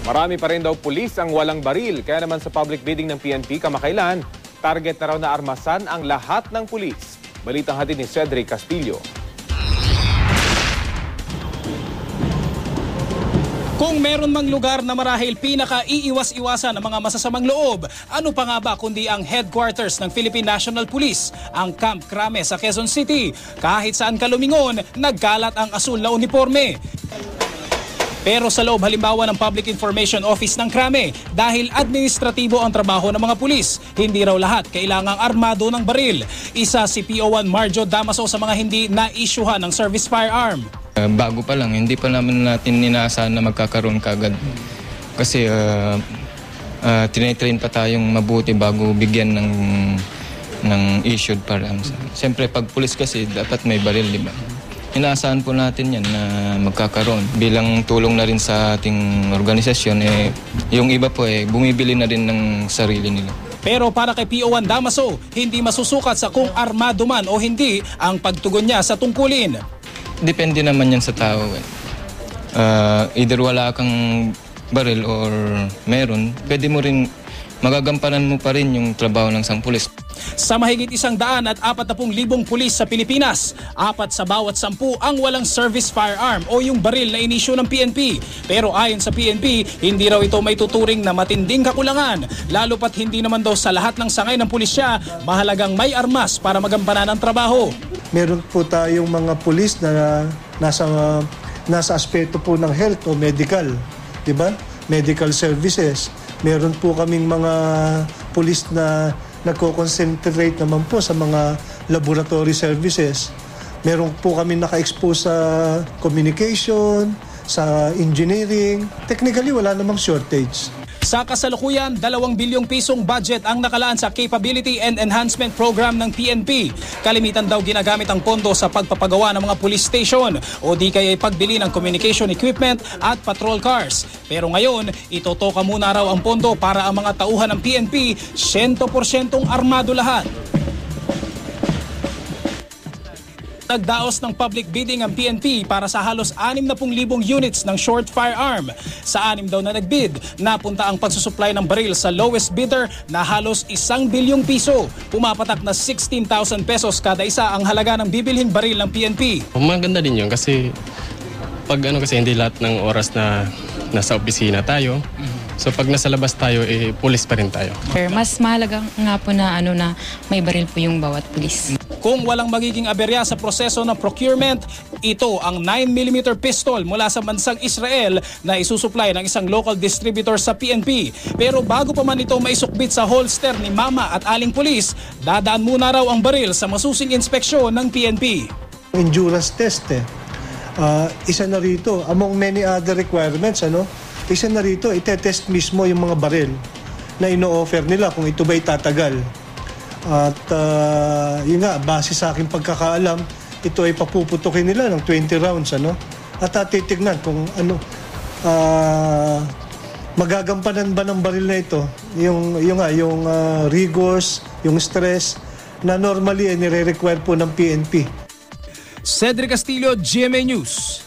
Marami pa rin daw pulis ang walang baril. Kaya naman sa public bidding ng PNP kamakailan, target na raw na armasan ang lahat ng pulis. Balitang hatid ni Cedric Castillo. Kung meron mang lugar na marahil pinaka-iiwas-iwasan ang mga masasamang loob, ano pa nga ba kundi ang headquarters ng Philippine National Police, ang Camp Crame sa Quezon City. Kahit saan ka lumingon, nagkalat ang asul na uniforme. Pero sa loob halimbawa ng Public Information Office ng Crame, dahil administratibo ang trabaho ng mga pulis, hindi raw lahat kailangang armado ng baril. Isa si PO1 Marjo Damaso sa mga hindi na-issuehan ng service firearm. Bago pa lang, hindi pa naman natin inaasahan na magkakaroon kagad. Kasi tinitrain pa tayong mabuti bago bigyan ng issued firearms. Siyempre pag pulis kasi dapat may baril, di ba? Inaasahan po natin yan na magkakaroon. Bilang tulong na rin sa ating organisasyon, yung iba po bumibili na rin ng sarili nila. Pero para kay PO1 Damaso, hindi masusukat sa kung armado man o hindi ang pagtugon niya sa tungkulin. Depende naman yan sa tao. Either wala kang baril or meron, pwede mo rin, magagampanan mo pa rin yung trabaho ng isang pulis. Sa mahigit 140,000 pulis sa Pilipinas, 4 sa bawat 10 ang walang service firearm o yung baril na inisyu ng PNP. Pero ayon sa PNP, hindi raw ito may tuturing na matinding kakulangan, lalo pat hindi naman daw sa lahat ng sangay ng pulisya mahalagang may armas para magampanan ang trabaho. Meron po tayong mga pulis na nasa aspeto po ng health o medical, di ba? Medical services. Meron po kaming mga pulis na nagko-concentrate naman po sa mga laboratory services. Meron po kami naka-expose sa communication, sa engineering. Technically, wala namang shortage. Sa kasalukuyan, 2 bilyong pisong budget ang nakalaan sa Capability and Enhancement Program ng PNP. Kalimitan daw ginagamit ang pondo sa pagpapagawa ng mga police station o di kaya pagbili ng communication equipment at patrol cars. Pero ngayon, itotoka muna raw ang pondo para ang mga tauhan ng PNP 100% armado lahat. Nagdaos ng public bidding ang PNP para sa halos 60,000 units ng short firearm. Sa 6 daw na nagbid, napunta ang pagsusupply ng baril sa lowest bidder na halos 1 bilyong piso. Pumapatak na 16,000 pesos kada isa ang halaga ng bibilhing baril ng PNP. Maganda din yun kasi kasi hindi lahat ng oras na nasa opisina tayo. So pag nasa labas tayo, pulis pa rin tayo. Mas mahalaga nga po na may baril po yung bawat pulis. Kung walang magiging aberya sa proseso ng procurement, ito ang 9mm pistol mula sa bansang Israel na isusupply ng isang local distributor sa PNP. Pero bago pa man ito maisukbit sa holster ni Mama at Aling Pulis, dadaan muna raw ang baril sa masusing inspeksyon ng PNP. Endurance test isa na rito, among many other requirements, isa na rito, itetest mismo yung mga baril na ino-offer nila kung ito ba'y tatagal. At yun nga, base sa aking pagkakaalam, ito ay papuputukin nila ng 20 rounds, At titignan kung magagampanan ba ng baril na ito, yung rigors, yung stress, na normally nire-require po ng PNP. Cedric Castillo, GMA News.